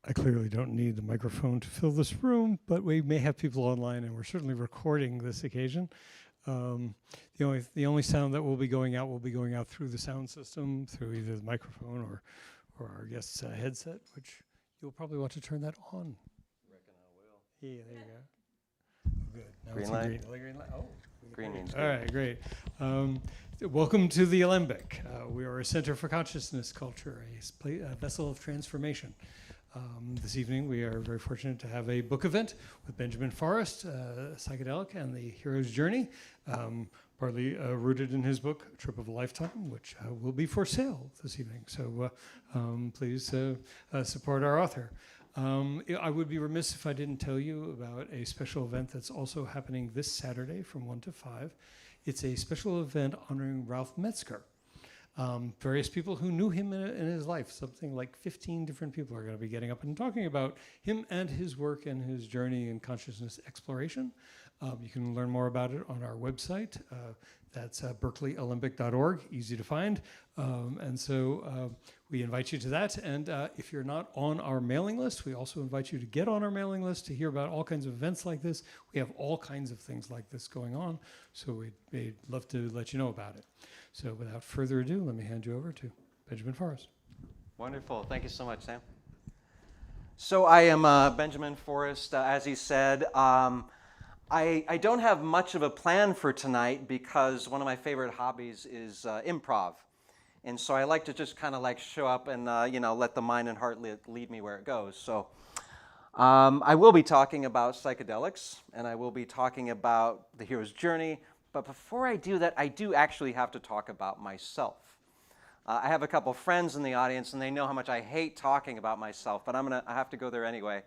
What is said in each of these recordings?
I clearly don't need the microphone to fill this room, but we may have people online, and we're certainly recording this occasion. The only sound that will be going out through the sound system, through either the microphone or our guest's headset, which you'll probably want to turn that on. Reckon I will. Yeah, there you go. Good. Now Green it's light? green light. Oh. Green means All right, great. Welcome to the Alembic. We are a center for consciousness culture, a vessel of transformation. This evening we are very fortunate to have a book event with Benjamin Forrest, Psychedelic and the Hero's Journey, partly rooted in his book, Trip of a Lifetime, which will be for sale this evening. So please support our author. I would be remiss if I didn't tell you about a special event that's also happening this Saturday from 1 to 5. It's a special event honoring Ralph Metzger. Various people who knew him in his life, something like 15 different people are going to be getting up and talking about him and his work and his journey in consciousness exploration. You can learn more about it on our website. That's berkeleyolympic.org, easy to find. And so we invite you to that. And if you're not on our mailing list, we also invite you to get on our mailing list to hear about all kinds of events like this. We have all kinds of things like this going on. So we'd love to let you know about it. So without further ado, let me hand you over to Benjamin Forrest. Wonderful. Thank you so much, Sam. So I am Benjamin Forrest, as he said. I don't have much of a plan for tonight because one of my favorite hobbies is improv. And so I like to just kind of like show up and, let the mind and heart lead me where it goes. So I will be talking about psychedelics, and I will be talking about the hero's journey. But before I do that, I do actually have to talk about myself. I have a couple friends in the audience, and they know how much I hate talking about myself, but I have to go there anyway.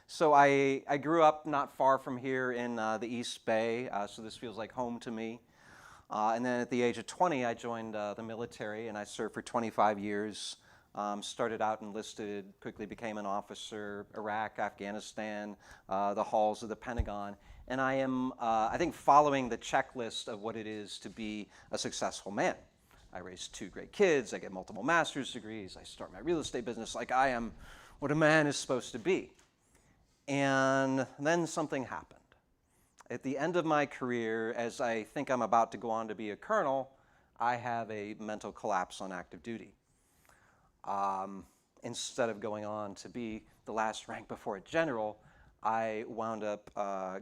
So I grew up not far from here in the East Bay, so this feels like home to me. And then at the age of 20, I joined the military, and I served for 25 years. Started out enlisted, quickly became an officer, Iraq, Afghanistan, the halls of the Pentagon. And I am, I think, following the checklist of what it is to be a successful man. I raised 2 great kids, I get multiple master's degrees, I start my real estate business, like I am what a man is supposed to be. And then something happened. At the end of my career, as I think I'm about to go on to be a colonel, I have a mental collapse on active duty. Instead of going on to be the last rank before a general, I wound up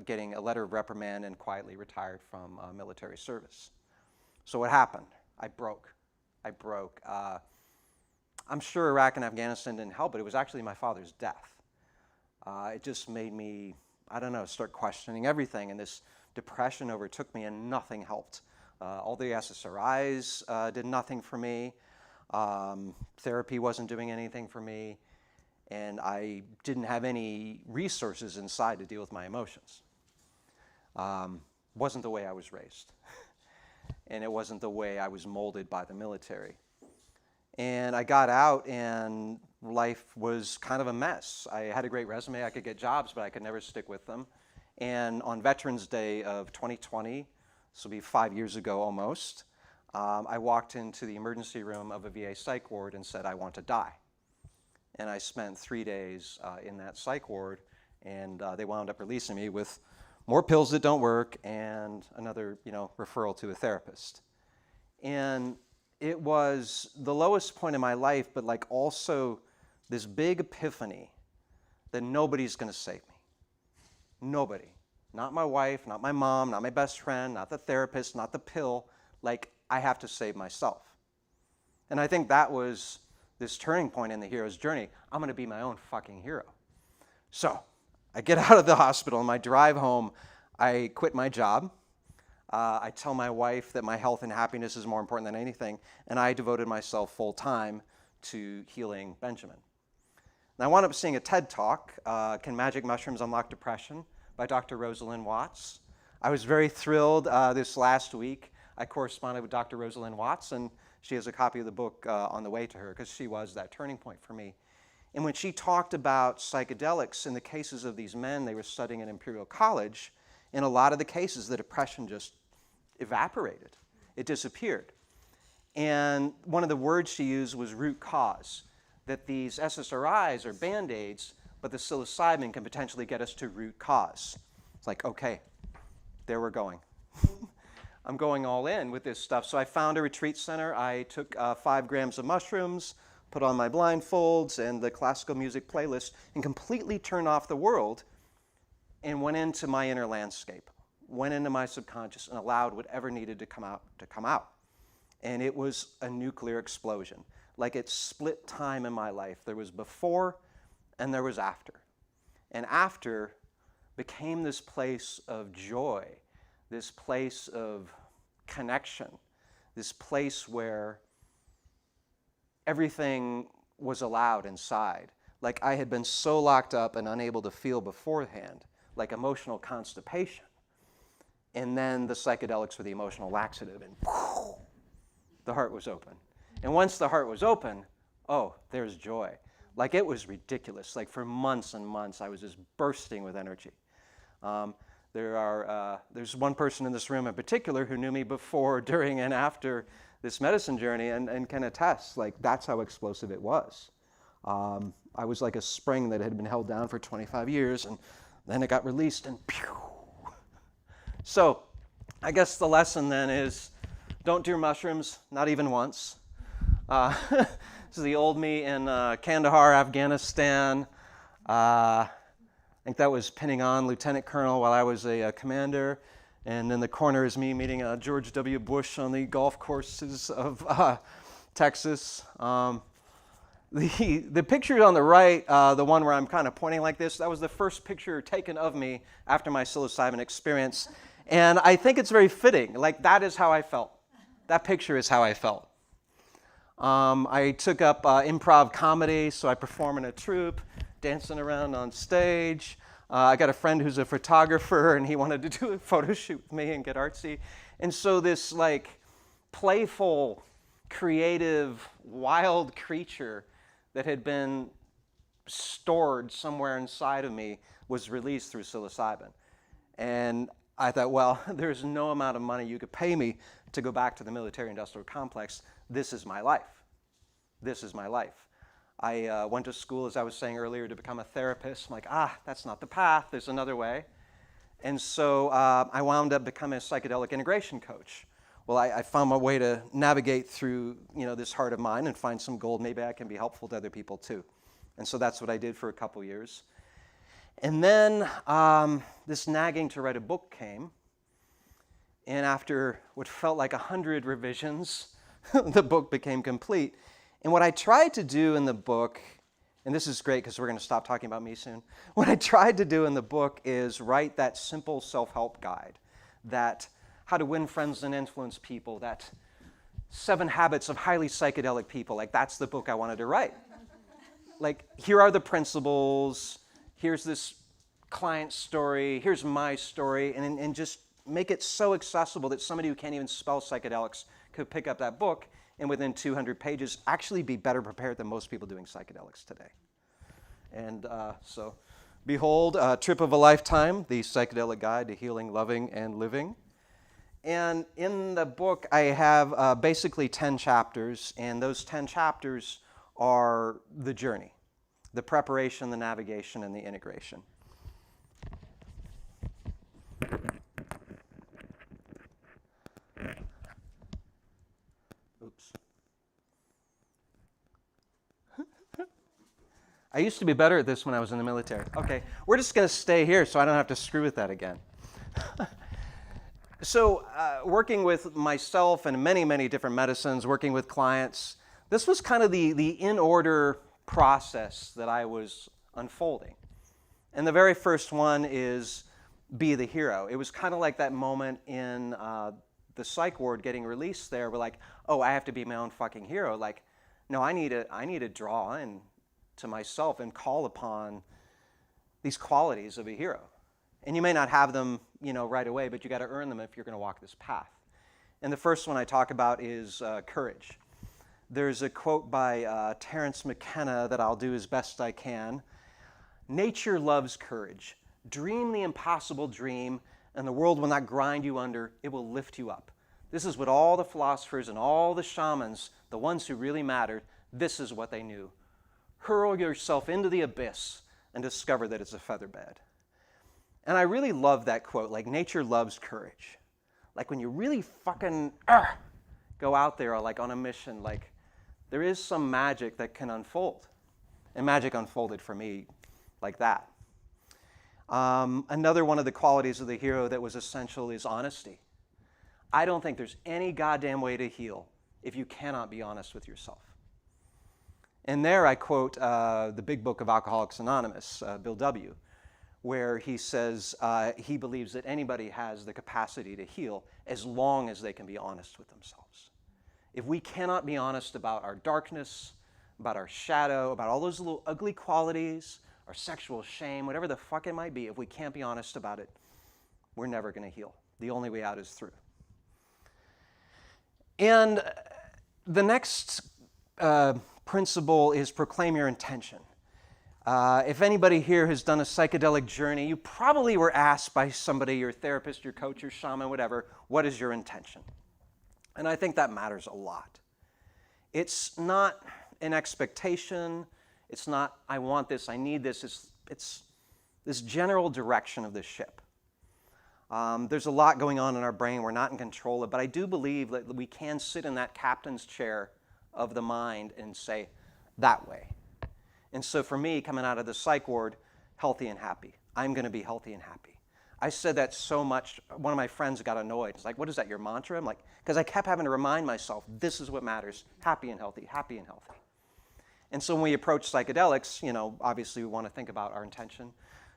getting a letter of reprimand and quietly retired from military service. So what happened? I broke. I'm sure Iraq and Afghanistan didn't help, but it was actually my father's death. It just made me, start questioning everything, and this depression overtook me and nothing helped. All the SSRIs did nothing for me. Therapy wasn't doing anything for me, and I didn't have any resources inside to deal with my emotions. Wasn't the way I was raised, and it wasn't the way I was molded by the military. And I got out, and life was kind of a mess. I had a great resume, I could get jobs, but I could never stick with them. And on Veterans Day of 2020, this will be 5 years ago almost, I walked into the emergency room of a VA psych ward and said, I want to die. And I spent 3 days in that psych ward, and they wound up releasing me with more pills that don't work and another, referral to a therapist. And it was the lowest point in my life, but like also this big epiphany that nobody's going to save me. Nobody. Not my wife, not my mom, not my best friend, not the therapist, not the pill. Like, I have to save myself. And I think that was this turning point in the hero's journey. I'm going to be my own fucking hero. So I get out of the hospital. On my drive home, I quit my job. I tell my wife that my health and happiness is more important than anything, and I devoted myself full time to healing Benjamin. And I wound up seeing a TED Talk, Can Magic Mushrooms Unlock Depression, by Dr. Rosalind Watts. I was very thrilled this last week. I corresponded with Dr. Rosalind Watts, and she has a copy of the book on the way to her, because she was that turning point for me. And when she talked about psychedelics in the cases of these men they were studying at Imperial College, in a lot of the cases, the depression just evaporated. It disappeared. And one of the words she used was root cause, that these SSRIs or Band-Aids but the psilocybin can potentially get us to root cause. It's like, okay, there we're going. I'm going all in with this stuff. So I found a retreat center. I took 5 grams of mushrooms, put on my blindfolds and the classical music playlist, and completely turned off the world and went into my inner landscape, went into my subconscious and allowed whatever needed to come out. And it was a nuclear explosion. Like it split time in my life. There was before and there was after. And after became this place of joy, this place of connection, this place where everything was allowed inside. Like I had been so locked up and unable to feel beforehand, like emotional constipation. And then the psychedelics were the emotional laxative, and whoosh, the heart was open. And once the heart was open, oh, there's joy. Like it was ridiculous. Like for months and months, I was just bursting with energy. There's one person in this room in particular who knew me before, during, and after this medicine journey and can attest, like that's how explosive it was. I was like a spring that had been held down for 25 years, and then it got released, and pew. So I guess the lesson then is don't do mushrooms, not even once. This is the old me in Kandahar, Afghanistan. I think that was pinning on Lieutenant Colonel while I was a commander. And in the corner is me meeting George W. Bush on the golf courses of Texas. The picture on the right, the one where I'm kind of pointing like this, that was the first picture taken of me after my psilocybin experience. And I think it's very fitting. Like, that is how I felt. That picture is how I felt. I took up improv comedy, so I perform in a troupe, dancing around on stage. I got a friend who's a photographer, and he wanted to do a photo shoot with me and get artsy. And so this, like, playful, creative, wild creature that had been stored somewhere inside of me was released through psilocybin. And I thought, well, there's no amount of money you could pay me to go back to the military-industrial complex. This is my life. This is my life. I went to school, as I was saying earlier, to become a therapist. I'm like, that's not the path. There's another way. And so I wound up becoming a psychedelic integration coach. Well, I found my way to navigate through, this heart of mine and find some gold. Maybe I can be helpful to other people too. And so that's what I did for a couple years. And then this nagging to write a book came. And after what felt like 100 revisions, the book became complete. And what I tried to do in the book, and this is great because we're going to stop talking about me soon. What I tried to do in the book is write that simple self-help guide, that how to win friends and influence people, that 7 habits of highly psychedelic people. Like, that's the book I wanted to write. Like, here are the principles, here's this client's story, here's my story, and just make it so accessible that somebody who can't even spell psychedelics could pick up that book and within 200 pages actually be better prepared than most people doing psychedelics today. And so, behold, Trip of a Lifetime, the Psychedelic Guide to Healing, Loving, and Living. And in the book, I have basically 10 chapters, and those 10 chapters are the journey, the preparation, the navigation, and the integration. Oops. I used to be better at this when I was in the military. Okay, we're just going to stay here so I don't have to screw with that again. So working with myself and many, many different medicines, working with clients, this was kind of the in-order process that I was unfolding. And the very first one is be the hero. It was kind of like that moment in the psych ward getting released there. We're like, oh, I have to be my own fucking hero. Like, no, I need to draw in to myself and call upon these qualities of a hero. And you may not have them, right away, but you got to earn them if you're going to walk this path. And the first one I talk about is courage. There's a quote by Terence McKenna that I'll do as best I can. Nature loves courage. Dream the impossible dream, and the world will not grind you under, it will lift you up. This is what all the philosophers and all the shamans, the ones who really mattered, this is what they knew. Hurl yourself into the abyss, and discover that it's a feather bed. And I really love that quote, like nature loves courage. Like when you really fucking go out there like on a mission, like there is some magic that can unfold. And magic unfolded for me like that. Another one of the qualities of the hero that was essential is honesty. I don't think there's any goddamn way to heal if you cannot be honest with yourself. And there I quote the big book of Alcoholics Anonymous, Bill W., where he says he believes that anybody has the capacity to heal as long as they can be honest with themselves. If we cannot be honest about our darkness, about our shadow, about all those little ugly qualities, our sexual shame, whatever the fuck it might be, if we can't be honest about it, we're never going to heal. The only way out is through. And the next principle is proclaim your intention. If anybody here has done a psychedelic journey, you probably were asked by somebody, your therapist, your coach, your shaman, whatever, what is your intention? And I think that matters a lot. It's not an expectation. It's not, I want this, I need this. It's this general direction of the ship. There's a lot going on in our brain. We're not in control of it. But I do believe that we can sit in that captain's chair of the mind and say, that way. And so for me, coming out of the psych ward, healthy and happy. I'm going to be healthy and happy. I said that so much, one of my friends got annoyed. It's like, what is that, your mantra? I'm like, because I kept having to remind myself, this is what matters, happy and healthy, happy and healthy. And so when we approach psychedelics, you know, obviously we want to think about our intention,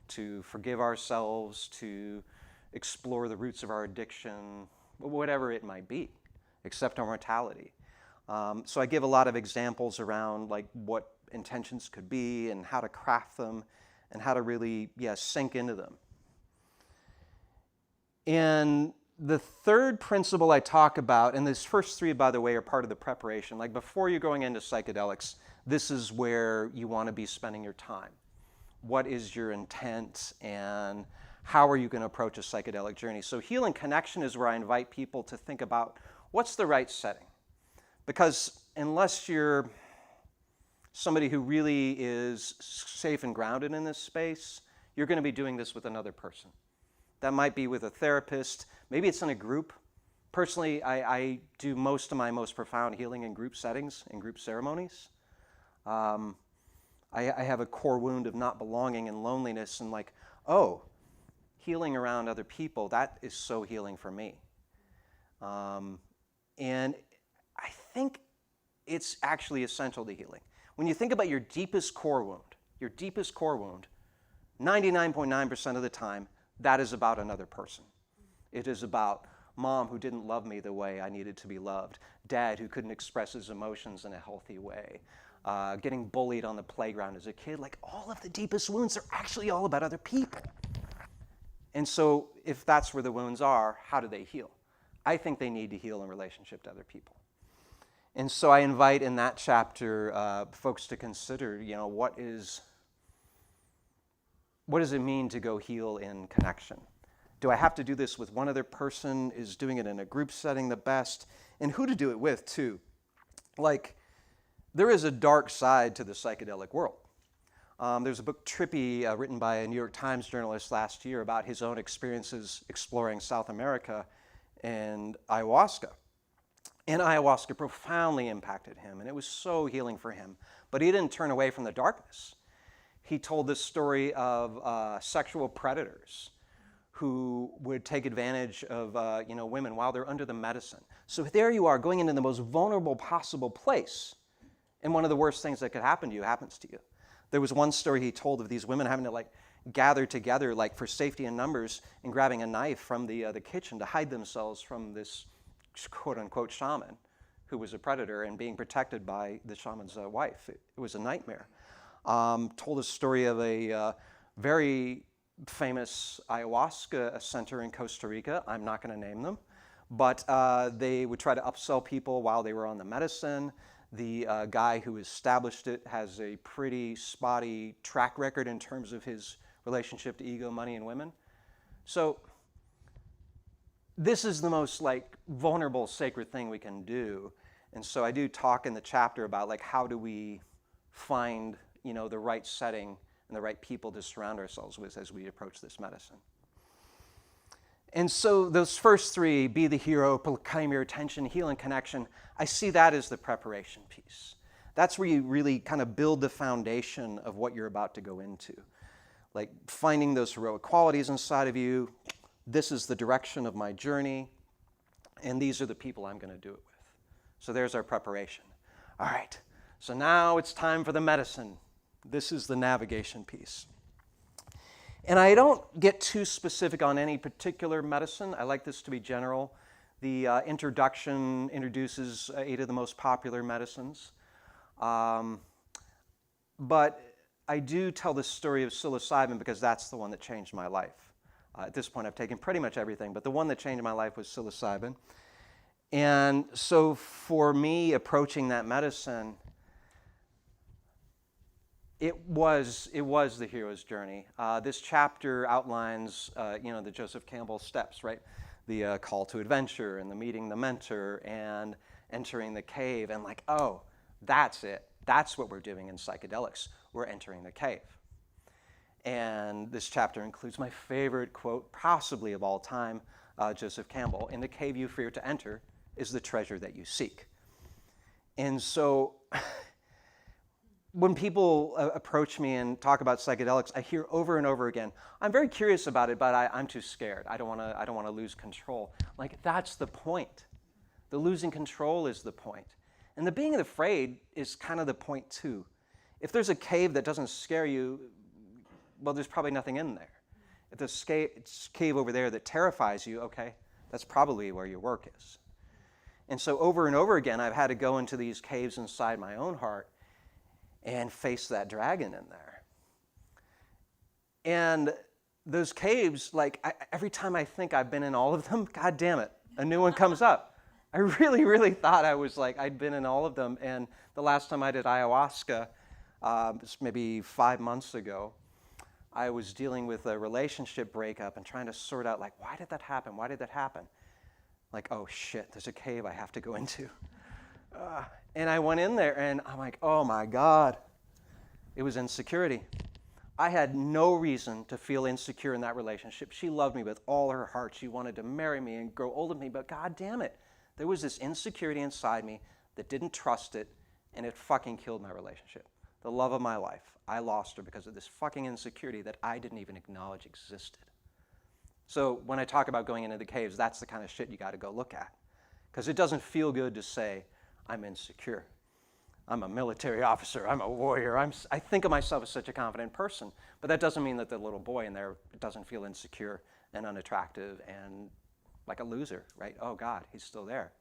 to forgive ourselves, to explore the roots of our addiction, whatever it might be, accept our mortality. So I give a lot of examples around like what intentions could be and how to craft them and how to really, sink into them. And the third principle I talk about, and these first three, by the way, are part of the preparation. Like before you're going into psychedelics, this is where you want to be spending your time. What is your intent and how are you going to approach a psychedelic journey? So healing connection is where I invite people to think about what's the right setting. Because unless you're somebody who really is safe and grounded in this space, you're going to be doing this with another person. That might be with a therapist. Maybe it's in a group. Personally, I do most of my most profound healing in group settings, in group ceremonies. I have a core wound of not belonging and loneliness and like, oh, healing around other people, that is so healing for me. And I think it's actually essential to healing. When you think about your deepest core wound, 99.9% of the time, that is about another person. It is about mom who didn't love me the way I needed to be loved, dad who couldn't express his emotions in a healthy way, getting bullied on the playground as a kid. Like all of the deepest wounds are actually all about other people. And so if that's where the wounds are, how do they heal? I think they need to heal in relationship to other people. And so I invite in that chapter folks to consider, you know, what does it mean to go heal in connection? Do I have to do this with one other person? Is doing it in a group setting the best? And who to do it with, too. Like, there is a dark side to the psychedelic world. There's a book, Trippy, written by a New York Times journalist last year about his own experiences exploring South America and ayahuasca. And ayahuasca profoundly impacted him, and it was so healing for him. But he didn't turn away from the darkness. He told this story of sexual predators who would take advantage of women while they're under the medicine. So there you are, going into the most vulnerable possible place, and one of the worst things that could happen to you happens to you. There was one story he told of these women having to gather together for safety in numbers and grabbing a knife from the kitchen to hide themselves from this quote-unquote shaman who was a predator and being protected by the shaman's wife. It was a nightmare. Told a story of a very famous ayahuasca center in Costa Rica. I'm not going to name them, but they would try to upsell people while they were on the medicine. The guy who established it has a pretty spotty track record in terms of his relationship to ego, money, and women. So this is the most vulnerable, sacred thing we can do. And so I do talk in the chapter about how do we find the right setting and the right people to surround ourselves with as we approach this medicine. And so those first three, be the hero, claim your attention, heal and connection, I see that as the preparation piece. That's where you really kind of build the foundation of what you're about to go into. Like finding those heroic qualities inside of you. This is the direction of my journey, and these are the people I'm going to do it with. So there's our preparation. All right, so now it's time for the medicine. This is the navigation piece. And I don't get too specific on any particular medicine. I like this to be general. The introduction introduces 8 of the most popular medicines. But I do tell the story of psilocybin because that's the one that changed my life. At this point, I've taken pretty much everything, but the one that changed my life was psilocybin. And so for me, approaching that medicine, it was the hero's journey. This chapter outlines, the Joseph Campbell steps, right? The call to adventure and the meeting the mentor and entering the cave and like, oh, that's it. That's what we're doing in psychedelics. We're entering the cave. And this chapter includes my favorite quote, possibly of all time, Joseph Campbell, "In the cave you fear to enter is the treasure that you seek." And so when people approach me and talk about psychedelics, I hear over and over again, "I'm very curious about it, but I'm too scared. I don't want to lose control." Like, that's the point. The losing control is the point. And the being afraid is kind of the point too. If there's a cave that doesn't scare you, well, there's probably nothing in there. If there's a cave over there that terrifies you, okay, that's probably where your work is. And so over and over again, I've had to go into these caves inside my own heart and face that dragon in there. And those caves, like every time I think I've been in all of them, God damn it, a new one comes up. I really, really thought I'd been in all of them. And the last time I did ayahuasca, maybe 5 months ago, I was dealing with a relationship breakup and trying to sort out, like, why did that happen? Why did that happen? Like, oh shit, there's a cave I have to go into. And I went in there and I'm like, oh my God. It was insecurity. I had no reason to feel insecure in that relationship. She loved me with all her heart. She wanted to marry me and grow old with me, but God damn it. There was this insecurity inside me that didn't trust it, and it fucking killed my relationship. The love of my life, I lost her because of this fucking insecurity that I didn't even acknowledge existed. So when I talk about going into the caves, that's the kind of shit you got to go look at. Because it doesn't feel good to say, I'm insecure. I'm a military officer. I'm a warrior. I think of myself as such a confident person. But that doesn't mean that the little boy in there doesn't feel insecure and unattractive and like a loser, right? Oh God, he's still there.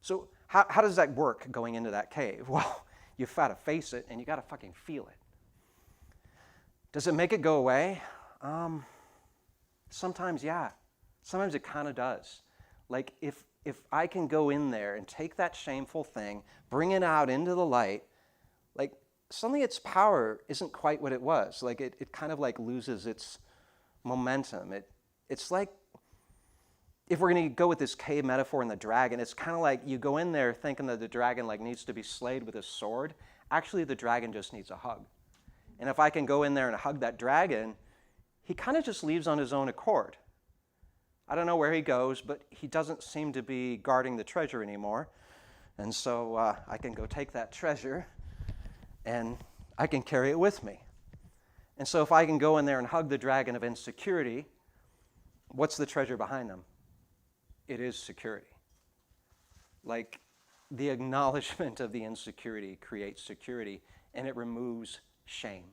So how does that work going into that cave? Well, you've got to face it and you got to fucking feel it. Does it make it go away? Sometimes, yeah. Sometimes it kind of does. Like if I can go in there and take that shameful thing, bring it out into the light, like suddenly its power isn't quite what it was. Like it kind of like loses its momentum. It's like, if we're going to go with this cave metaphor and the dragon, it's kind of like you go in there thinking that the dragon like needs to be slayed with a sword. Actually, the dragon just needs a hug. And if I can go in there and hug that dragon, he kind of just leaves on his own accord. I don't know where he goes, but he doesn't seem to be guarding the treasure anymore. And so I can go take that treasure and I can carry it with me. And so if I can go in there and hug the dragon of insecurity, what's the treasure behind them? It is security. Like the acknowledgement of the insecurity creates security and it removes shame.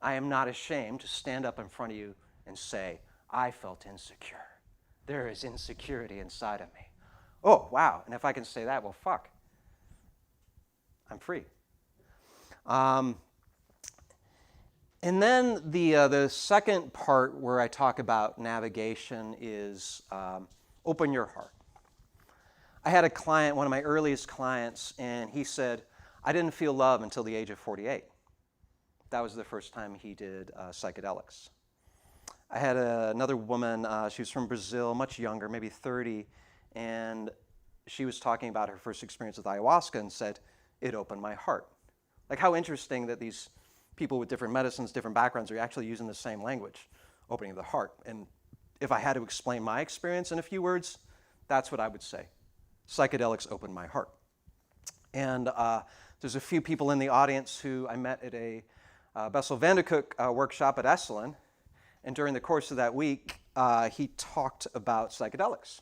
I am not ashamed to stand up in front of you and say, I felt insecure. There is insecurity inside of me. Oh, wow. And if I can say that, well, fuck. I'm free. And then the second part where I talk about navigation is open your heart. I had a client, one of my earliest clients, and he said, I didn't feel love until the age of 48. That was the first time he did psychedelics. I had another woman, she was from Brazil, much younger, maybe 30, and she was talking about her first experience with ayahuasca and said, it opened my heart. Like how interesting that these people with different medicines, different backgrounds are actually using the same language, opening of the heart. And if I had to explain my experience in a few words, that's what I would say. Psychedelics opened my heart. And there's a few people in the audience who I met at a Bessel van der Kolk workshop at Esalen. And during the course of that week, he talked about psychedelics.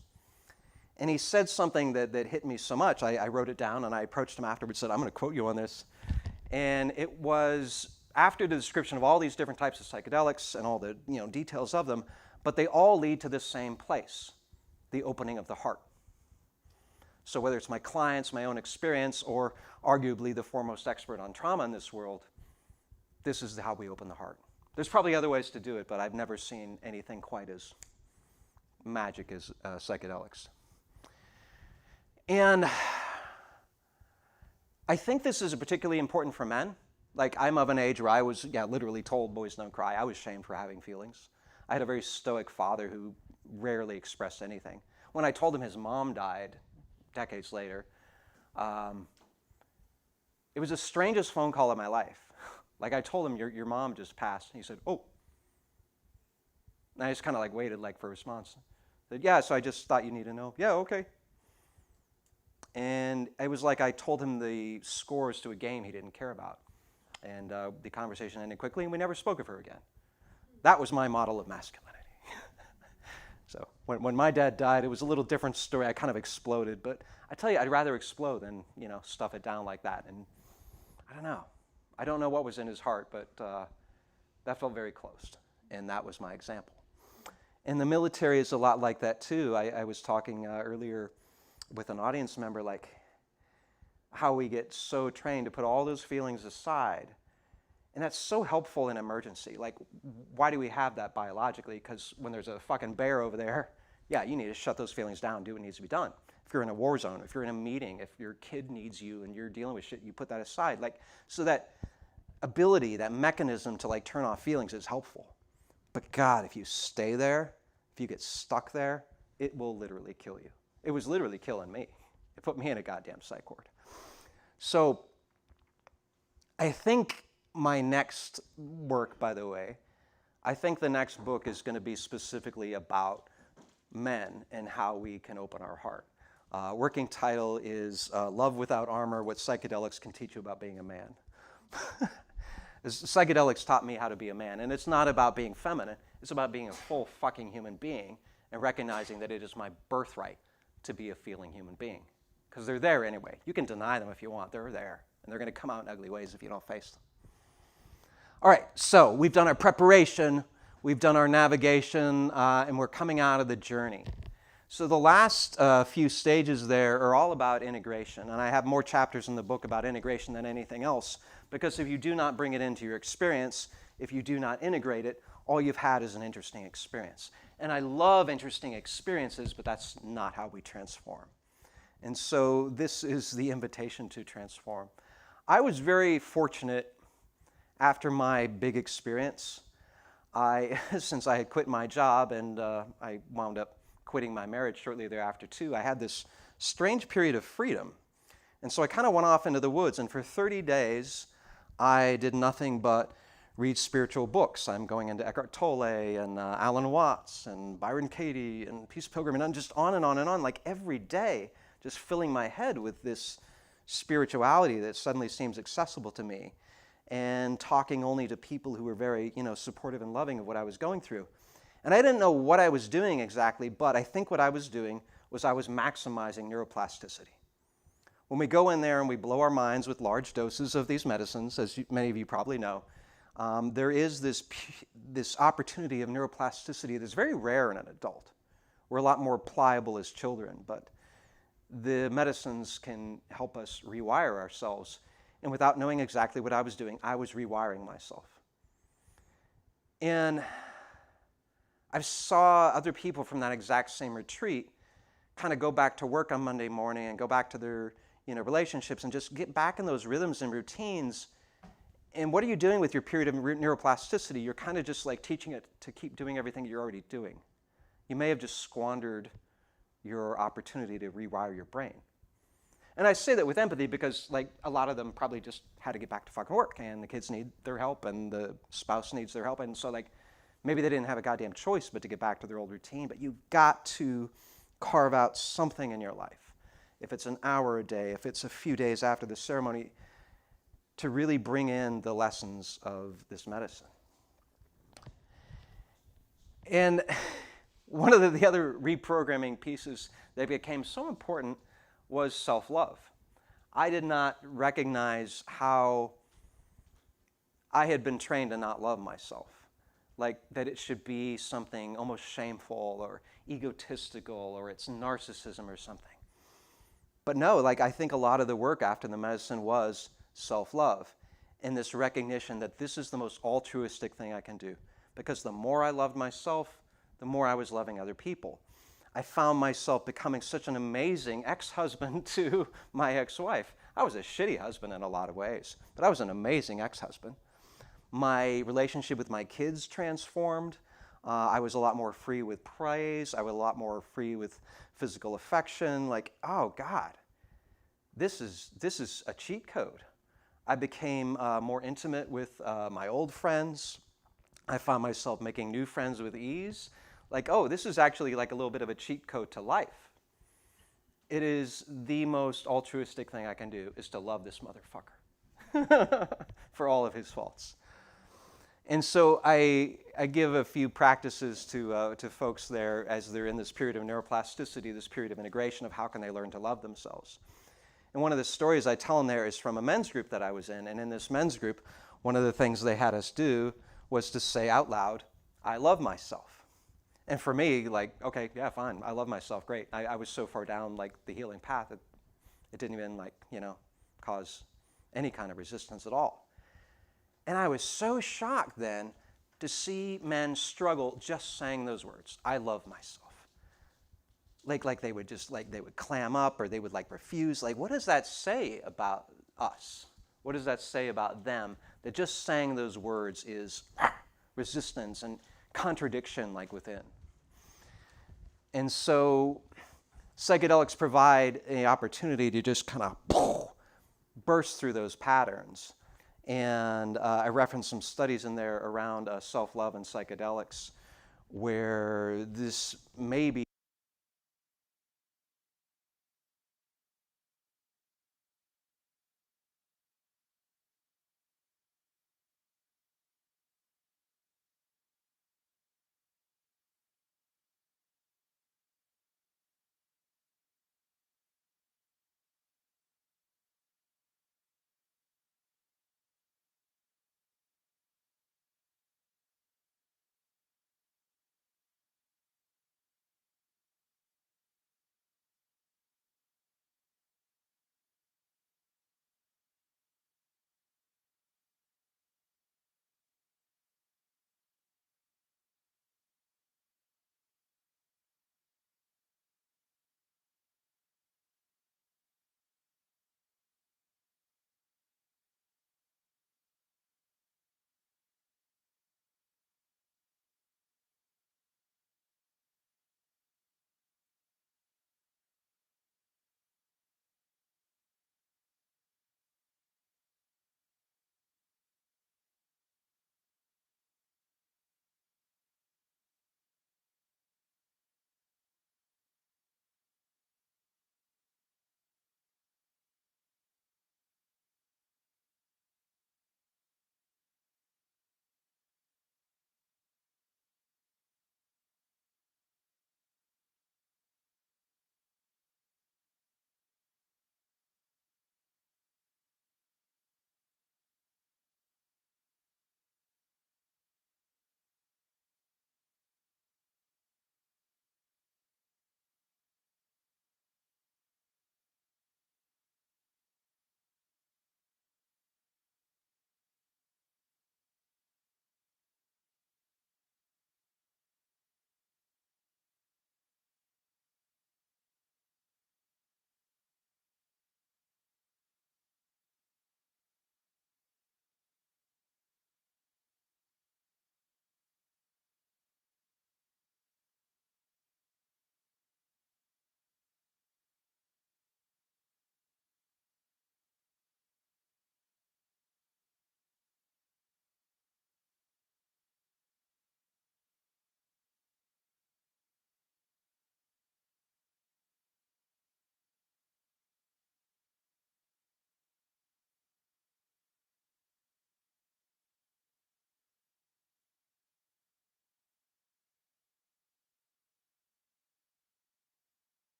And he said something that hit me so much. I wrote it down, and I approached him afterwards and said, I'm going to quote you on this. And it was after the description of all these different types of psychedelics and all the details of them, but they all lead to this same place, the opening of the heart. So whether it's my clients, my own experience, or arguably the foremost expert on trauma in this world, this is how we open the heart. There's probably other ways to do it, but I've never seen anything quite as magic as psychedelics. And I think this is particularly important for men. Like, I'm of an age where I was, literally told boys don't cry. I was shamed for having feelings. I had a very stoic father who rarely expressed anything. When I told him his mom died decades later, it was the strangest phone call of my life. Like, I told him, your mom just passed. And he said, oh. And I just kind of waited for a response. I said, yeah, so I just thought you need to know. Yeah, okay. And it was like I told him the scores to a game he didn't care about. And the conversation ended quickly, and we never spoke of her again. That was my model of masculinity. So when my dad died, it was a little different story. I kind of exploded. But I tell you, I'd rather explode than stuff it down like that. And I don't know. I don't know what was in his heart, but that felt very close. And that was my example. And the military is a lot like that, too. I was talking earlier with an audience member, how we get so trained to put all those feelings aside. And that's so helpful in emergency. Why do we have that biologically? Because when there's a fucking bear over there, you need to shut those feelings down, do what needs to be done. If you're in a war zone, if you're in a meeting, if your kid needs you and you're dealing with shit, you put that aside. So that ability, that mechanism to turn off feelings is helpful. But God, if you stay there, if you get stuck there, it will literally kill you. It was literally killing me. It put me in a goddamn psych ward. So I think my next work, by the way, I think the next book is going to be specifically about men and how we can open our heart. Working title is Love Without Armor, What Psychedelics Can Teach You About Being a Man. Psychedelics taught me how to be a man, and it's not about being feminine. It's about being a full fucking human being and recognizing that it is my birthright to be a feeling human being. Because they're there anyway. You can deny them if you want. They're there. And they're going to come out in ugly ways if you don't face them. All right, so we've done our preparation. We've done our navigation. And we're coming out of the journey. So the last few stages there are all about integration. And I have more chapters in the book about integration than anything else. Because if you do not bring it into your experience, if you do not integrate it, all you've had is an interesting experience. And I love interesting experiences, but that's not how we transform. And so this is the invitation to transform. I was very fortunate after my big experience. Since I had quit my job and I wound up quitting my marriage shortly thereafter too, I had this strange period of freedom. And so I kind of went off into the woods, and for 30 days, I did nothing but read spiritual books. I'm going into Eckhart Tolle and Alan Watts and Byron Katie and Peace Pilgrim, and just on and on and on, every day, just filling my head with this spirituality that suddenly seems accessible to me, and talking only to people who were very, supportive and loving of what I was going through. And I didn't know what I was doing exactly, but I think what I was doing was I was maximizing neuroplasticity. When we go in there and we blow our minds with large doses of these medicines, as many of you probably know, there is this opportunity of neuroplasticity that's very rare in an adult. We're a lot more pliable as children, but the medicines can help us rewire ourselves. And without knowing exactly what I was doing, I was rewiring myself. And I saw other people from that exact same retreat kind of go back to work on Monday morning and go back to their relationships and just get back in those rhythms and routines. And what are you doing with your period of neuroplasticity? You're kind of just teaching it to keep doing everything you're already doing. You may have just squandered your opportunity to rewire your brain. And I say that with empathy because like a lot of them probably just had to get back to fucking work, and the kids need their help and the spouse needs their help. And so like maybe they didn't have a goddamn choice but to get back to their old routine, but you've got to carve out something in your life. If it's an hour a day, if it's a few days after the ceremony, to really bring in the lessons of this medicine. And one of the other reprogramming pieces that became so important was self-love. I did not recognize how I had been trained to not love myself. Like that it should be something almost shameful or egotistical or it's narcissism or something. But no, like I think a lot of the work after the medicine was self-love and this recognition that this is the most altruistic thing I can do. Because the more I loved myself, the more I was loving other people. I found myself becoming such an amazing ex-husband to my ex-wife. I was a shitty husband in a lot of ways, but I was an amazing ex-husband. My relationship with my kids transformed. I was a lot more free with praise. I was a lot more free with physical affection. Like, oh God, this is a cheat code. I became more intimate with my old friends. I found myself making new friends with ease. Like, oh, this is actually like a little bit of a cheat code to life. It is the most altruistic thing I can do is to love this motherfucker for all of his faults. And so I give a few practices to folks there as they're in this period of neuroplasticity, this period of integration of how can they learn to love themselves. And one of the stories I tell them there is from a men's group that I was in. And in this men's group, one of the things they had us do was to say out loud, I love myself. And for me, like, okay, yeah, fine, I love myself, great. I was so far down, like, the healing path, it didn't even, like, cause any kind of resistance at all. And I was so shocked then to see men struggle just saying those words, I love myself. Like they would just, like, they would clam up or they would, like, refuse. Like, what does that say about us? What does that say about them? That just saying those words is resistance and contradiction like within. And so psychedelics provide an opportunity to just kind of burst through those patterns. And I referenced some studies in there around self-love and psychedelics where this may be